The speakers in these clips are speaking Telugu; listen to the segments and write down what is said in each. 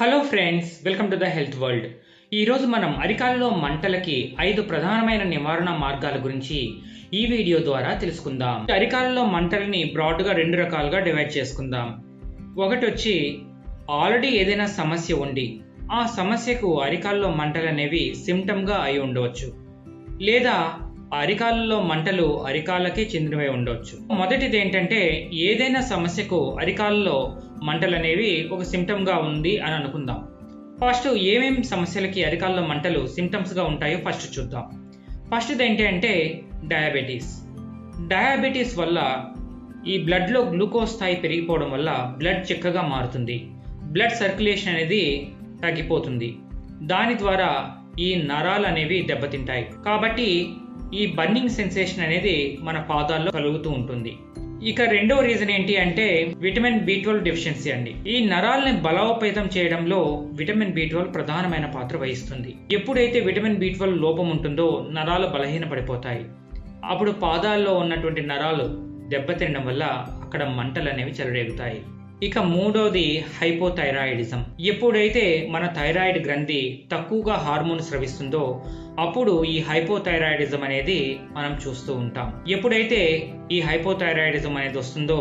Hello friends, welcome to the health world. ఈరోజు మనం అరికాలలో మంటలకి 5 ప్రధానమైన నివారణ మార్గాల గురించి ఈ వీడియో ద్వారా తెలుసుకుందాం. అరికాలలో మంటలని బ్రాడ్గా 2 రకాలుగా డివైడ్ చేసుకుందాం. ఒకటి వచ్చి ఆల్రెడీ ఏదైనా సమస్య ఉండి ఆ సమస్యకు అరికాలలో మంటలు అనేవి సిమ్టమ్గా అయి ఉండవచ్చు, లేదా అరికాలలో మంటలు అరికాళ్ళకే చెందినవై ఉండవచ్చు. మొదటిది ఏంటంటే, ఏదైనా సమస్యకు అరికాలలో మంటలు అనేవి ఒక సిమ్టమ్గా ఉంది అని అనుకుందాం. ఫస్ట్ ఏమేమి సమస్యలకి అరికాలలో మంటలు సిమ్టమ్స్గా ఉంటాయో ఫస్ట్ చూద్దాం. ఫస్ట్ ఏంటంటే డయాబెటీస్ వల్ల ఈ బ్లడ్లో గ్లూకోజ్ స్థాయి పెరిగిపోవడం వల్ల బ్లడ్ చిక్కగా మారుతుంది, బ్లడ్ సర్క్యులేషన్ అనేది తగ్గిపోతుంది. దాని ద్వారా ఈ నరాలు అనేవి దెబ్బతింటాయి. కాబట్టి ఈ బర్నింగ్ సెన్సేషన్ అనేది మన పాదాల్లో కలుగుతూ ఉంటుంది. ఇక రెండవ రీజన్ ఏంటి అంటే విటమిన్ B12 డెఫిషియన్సీ అండి. ఈ నరాల్ని బలోపేతం చేయడంలో విటమిన్ B12 ప్రధానమైన పాత్ర వహిస్తుంది. ఎప్పుడైతే విటమిన్ B12 లోపం ఉంటుందో నరాలు బలహీనపడిపోతాయి. అప్పుడు పాదాల్లో ఉన్నటువంటి నరాలు దెబ్బతినడం వల్ల అక్కడ మంటలు అనేవి చెలరేగుతాయి. ఇక మూడోది హైపోథైరాయిడిజం. ఎప్పుడైతే మన థైరాయిడ్ గ్రంథి తక్కువగా హార్మోన్ స్రవిస్తుందో అప్పుడు ఈ హైపోథైరాయిడిజం అనేది మనం చూస్తూ ఉంటాం. ఎప్పుడైతే ఈ హైపోథైరాయిడిజం అనేది వస్తుందో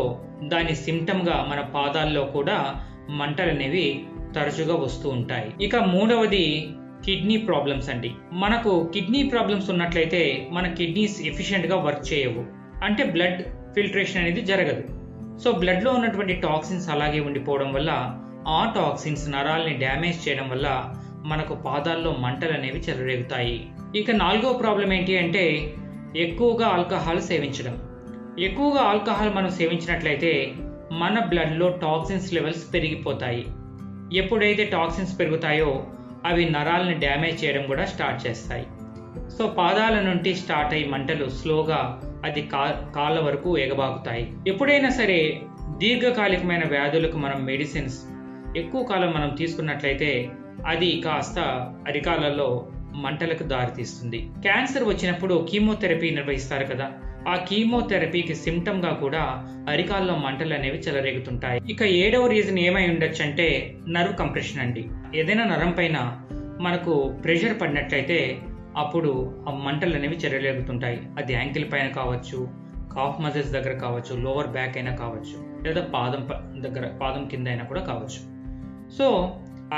దాని సిమ్టమ్గా మన పాదాల్లో కూడా మంటలు అనేవి తరచుగా వస్తూ ఉంటాయి. ఇక మూడవది కిడ్నీ ప్రాబ్లమ్స్ అండి. మనకు కిడ్నీ ప్రాబ్లమ్స్ ఉన్నట్లయితే మన కిడ్నీస్ ఎఫిషియెంట్గా వర్క్ చేయవు, అంటే బ్లడ్ ఫిల్టరేషన్ అనేది జరగదు. సో బ్లడ్లో ఉన్నటువంటి టాక్సిన్స్ అలాగే ఉండిపోవడం వల్ల ఆ టాక్సిన్స్ నరాల్ని డ్యామేజ్ చేయడం వల్ల మనకు పాదాల్లో మంటలు అనేవి చెలరేగుతాయి. ఇక నాలుగో ప్రాబ్లం ఏంటి అంటే ఎక్కువగా ఆల్కహాల్ సేవించడం. ఎక్కువగా ఆల్కహాల్ మనం సేవించినట్లయితే మన బ్లడ్లో టాక్సిన్స్ లెవెల్స్ పెరిగిపోతాయి. ఎప్పుడైతే టాక్సిన్స్ పెరుగుతాయో అవి నరాలని డ్యామేజ్ చేయడం కూడా స్టార్ట్ చేస్తాయి. సో పాదాల నుండి స్టార్ట్ అయ్యి మంటలు స్లోగా అది కాళ్ళ వరకు ఎగబాకుతాయి. ఎప్పుడైనా సరే దీర్ఘకాలికమైన వ్యాధులకు మనం మెడిసిన్స్ ఎక్కువ కాలం మనం తీసుకున్నట్లయితే అది కాస్త అరికాలలో మంటలకు దారితీస్తుంది. క్యాన్సర్ వచ్చినప్పుడు కీమోథెరపీ నిర్వహిస్తారు కదా, ఆ కీమోథెరపీకి సిమ్టమ్గా కూడా అరికాల్లో మంటలు అనేవి చెలరేగుతుంటాయి. ఇక ఏడవ రీజన్ ఏమై ఉండొచ్చు అంటే నర్వ్ కంప్రెషన్ అండి. ఏదైనా నరం పైన మనకు ప్రెషర్ పడినట్లయితే అప్పుడు ఆ మంటలు అనేవి చెలరేగుతుంటాయి. అది యాంకిల్ పైన కావచ్చు, కాఫ్ మజిల్స్ దగ్గర కావచ్చు, లోవర్ బ్యాక్ అయినా కావచ్చు, లేదా పాదం కింద అయినా కూడా కావచ్చు. సో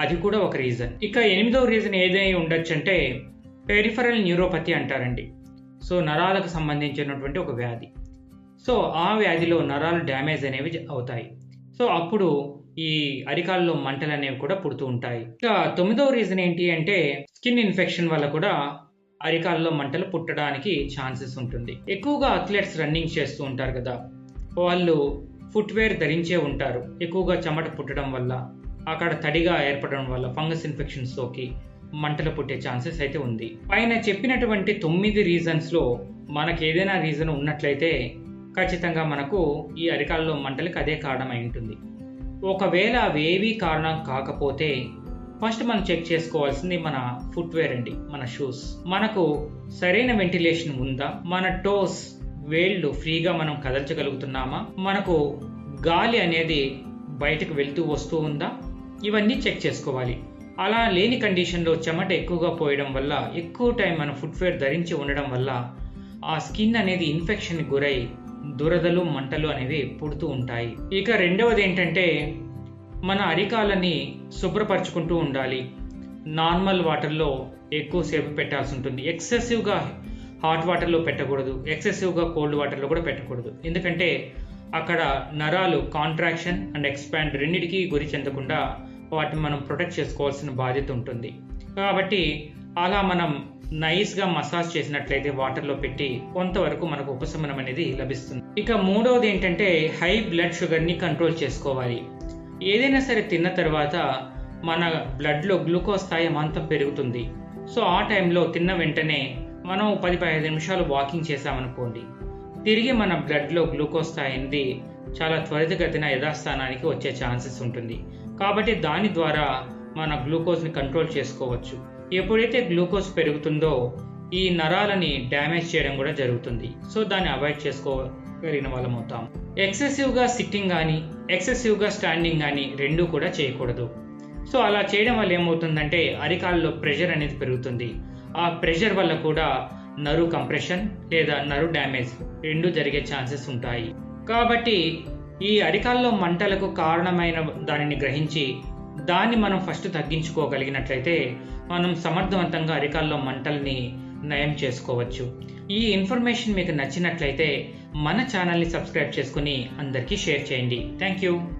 అది కూడా ఒక రీజన్. ఇక ఎనిమిదవ రీజన్ ఏదై ఉండొచ్చు అంటే పెరిఫరల్ న్యూరోపతి అంటారండి. సో నరాలకు సంబంధించినటువంటి ఒక వ్యాధి. సో ఆ వ్యాధిలో నరాలు డ్యామేజ్ అనేవి అవుతాయి. సో అప్పుడు ఈ అరికాల్లో మంటలు అనేవి కూడా పుడుతూ ఉంటాయి. ఇక తొమ్మిదవ రీజన్ ఏంటి అంటే స్కిన్ ఇన్ఫెక్షన్ వల్ల కూడా అరికాల్లో మంటలు పుట్టడానికి ఛాన్సెస్ ఉంటుంది. ఎక్కువగా అథ్లెట్స్ రన్నింగ్ చేస్తూ ఉంటారు కదా, వాళ్ళు ఫుట్వేర్ ధరించే ఉంటారు. ఎక్కువగా చెమట పుట్టడం వల్ల, అక్కడ తడిగా ఏర్పడడం వల్ల ఫంగస్ ఇన్ఫెక్షన్స్ సోకి మంటలు పుట్టే ఛాన్సెస్ అయితే ఉంది. పైన చెప్పినటువంటి 9 రీజన్స్లో మనకు ఏదైనా రీజన్ ఉన్నట్లయితే ఖచ్చితంగా మనకు ఈ అరికాల్లో మంటలకు అదే కారణమై ఉంటుంది. ఒకవేళ అవేవి కారణం కాకపోతే ఫస్ట్ మనం చెక్ చేసుకోవాల్సింది మన ఫుట్వేర్ అండి, మన షూస్. మనకు సరైన వెంటిలేషన్ ఉందా, మన టోస్ వేళ్ళు ఫ్రీగా మనం కదల్చగలుగుతున్నామా, మనకు గాలి అనేది బయటకు వెళ్తూ వస్తూ ఉందా, ఇవన్నీ చెక్ చేసుకోవాలి. అలా లేని కండిషన్లో చెమట ఎక్కువగా పోయడం వల్ల, ఎక్కువ టైం మన ఫుట్వేర్ ధరించి ఉండడం వల్ల ఆ స్కిన్ అనేది ఇన్ఫెక్షన్కి గురై దురదలు మంటలు అనేవి పుడుతూ ఉంటాయి. ఇక రెండవది ఏంటంటే మన అరికాలని శుభ్రపరచుకుంటూ ఉండాలి. నార్మల్ వాటర్లో ఎక్కువసేపు పెట్టాల్సి ఉంటుంది. ఎక్సెసివ్గా హాట్ వాటర్లో పెట్టకూడదు, ఎక్సెసివ్గా కోల్డ్ వాటర్లో కూడా పెట్టకూడదు. ఎందుకంటే అక్కడ నరాలు కాంట్రాక్షన్ అండ్ ఎక్స్పాండ్ రెండింటికి గురి చెందకుండా వాటిని మనం ప్రొటెక్ట్ చేసుకోవాల్సిన బాధ్యత ఉంటుంది. కాబట్టి అలా మనం నైస్గా మసాజ్ చేసినట్లయితే వాటర్లో పెట్టి కొంతవరకు మనకు ఉపశమనం అనేది లభిస్తుంది. ఇక మూడవది ఏంటంటే హై బ్లడ్ షుగర్ని కంట్రోల్ చేసుకోవాలి. ఏదైనా సరే తిన్న తర్వాత మన బ్లడ్లో గ్లూకోజ్ స్థాయి అమాంతం పెరుగుతుంది. సో ఆ టైంలో తిన్న వెంటనే మనం 10-15 నిమిషాలు వాకింగ్ చేసామనుకోండి, తిరిగి మన బ్లడ్లో గ్లూకోజ్ స్థాయి అనేది చాలా త్వరితగతిన యథాస్థానానికి వచ్చే ఛాన్సెస్ ఉంటుంది. కాబట్టి దాని ద్వారా మన గ్లూకోజ్ని కంట్రోల్ చేసుకోవచ్చు. ఎప్పుడైతే గ్లూకోజ్ పెరుగుతుందో ఈ నరాలని డ్యామేజ్ చేయడం కూడా జరుగుతుంది. సో దాన్ని అవాయిడ్ చేసుకోగలిగిన వాళ్ళం అవుతాం. ఎక్సెసివ్గా సిట్టింగ్ కానీ ఎక్సెసివ్గా స్టాండింగ్ కానీ రెండూ కూడా చేయకూడదు. సో అలా చేయడం వల్ల ఏమవుతుందంటే అరికాల్లో ప్రెషర్ అనేది పెరుగుతుంది. ఆ ప్రెషర్ వల్ల కూడా నరు కంప్రెషన్ లేదా నరు డ్యామేజ్ రెండు జరిగే ఛాన్సెస్ ఉంటాయి. కాబట్టి ఈ అరికాల్లో మంటలకు కారణమైన దానిని గ్రహించి దాన్ని మనం ఫస్ట్ తగ్గించుకోగలిగినట్లయితే మనం సమర్థవంతంగా అరికాల్లో మంటల్ని నయం చేసుకోవచ్చు. ఈ ఇన్ఫర్మేషన్ మీకు నచ్చినట్లయితే మన ఛానల్ని సబ్స్క్రైబ్ చేసుకుని అందరికీ షేర్ చేయండి. Thank you.